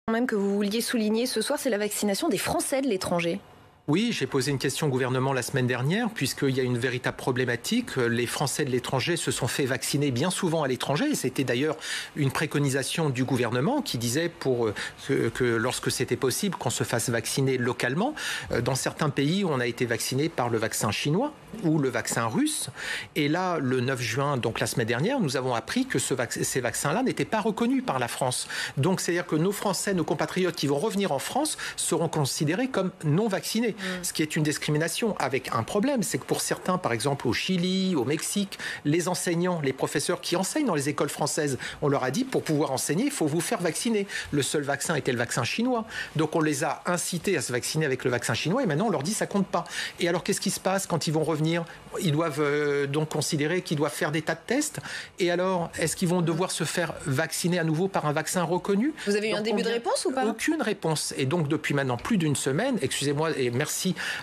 Même que vous vouliez souligner ce soir, c'est la vaccination des Français de l'étranger. Oui, j'ai posé une question au gouvernement la semaine dernière, puisqu'il y a une véritable problématique. Les Français de l'étranger se sont fait vacciner bien souvent à l'étranger. C'était d'ailleurs une préconisation du gouvernement qui disait que lorsque c'était possible, qu'on se fasse vacciner localement. Dans certains pays, on a été vacciné par le vaccin chinois ou le vaccin russe. Et là, le 9 juin, donc la semaine dernière, nous avons appris que ces vaccins-là n'étaient pas reconnus par la France. Donc, c'est-à-dire que nos Français, nos compatriotes qui vont revenir en France seront considérés comme non vaccinés. Ce qui est une discrimination avec un problème, c'est que pour certains, par exemple au Chili, au Mexique, les enseignants, les professeurs qui enseignent dans les écoles françaises, on leur a dit pour pouvoir enseigner, il faut vous faire vacciner. Le seul vaccin était le vaccin chinois. Donc on les a incités à se vacciner avec le vaccin chinois et maintenant on leur dit ça compte pas. Et alors qu'est-ce qui se passe quand ils vont revenir? Ils doivent donc considérer qu'ils doivent faire des tas de tests. Et alors, est-ce qu'ils vont devoir se faire vacciner à nouveau par un vaccin reconnu? Vous avez eu un début de réponse ou pas? Aucune réponse. Et donc depuis maintenant plus d'une semaine, excusez-moi et merci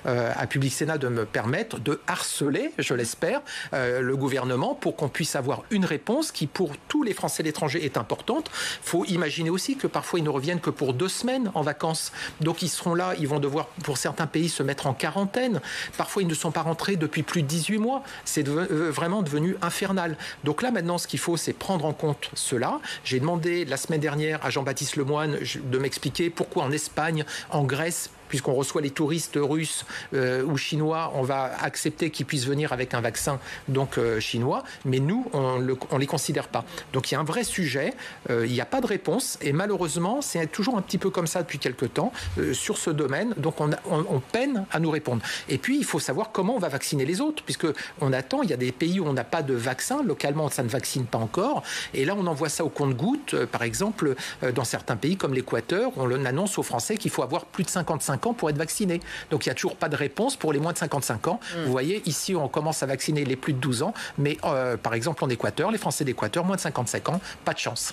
à Public Sénat de me permettre de harceler, je l'espère, le gouvernement pour qu'on puisse avoir une réponse qui, pour tous les Français de l'étranger, est importante. Il faut imaginer aussi que parfois, ils ne reviennent que pour 2 semaines en vacances. Donc, ils seront là, ils vont devoir, pour certains pays, se mettre en quarantaine. Parfois, ils ne sont pas rentrés depuis plus de 18 mois. C'est vraiment devenu infernal. Donc là, maintenant, ce qu'il faut, c'est prendre en compte cela. J'ai demandé la semaine dernière à Jean-Baptiste Lemoyne de m'expliquer pourquoi en Espagne, en Grèce, puisqu'on reçoit les touristes russes ou chinois, on va accepter qu'ils puissent venir avec un vaccin donc chinois, mais nous, on les considère pas. Donc il y a un vrai sujet, il n'y a pas de réponse, et malheureusement, c'est toujours un petit peu comme ça depuis quelques temps sur ce domaine, donc on peine à nous répondre. Et puis, il faut savoir comment on va vacciner les autres, puisque on attend, il y a des pays où on n'a pas de vaccin, localement, ça ne vaccine pas encore, et là, on envoie ça au compte-gouttes, par exemple, dans certains pays comme l'Équateur, on annonce aux Français qu'il faut avoir plus de 55 ans pour être vacciné. Donc il n'y a toujours pas de réponse pour les moins de 55 ans. Vous voyez, ici on commence à vacciner les plus de 12 ans, mais par exemple en Équateur, les Français d'Équateur, moins de 55 ans, pas de chance.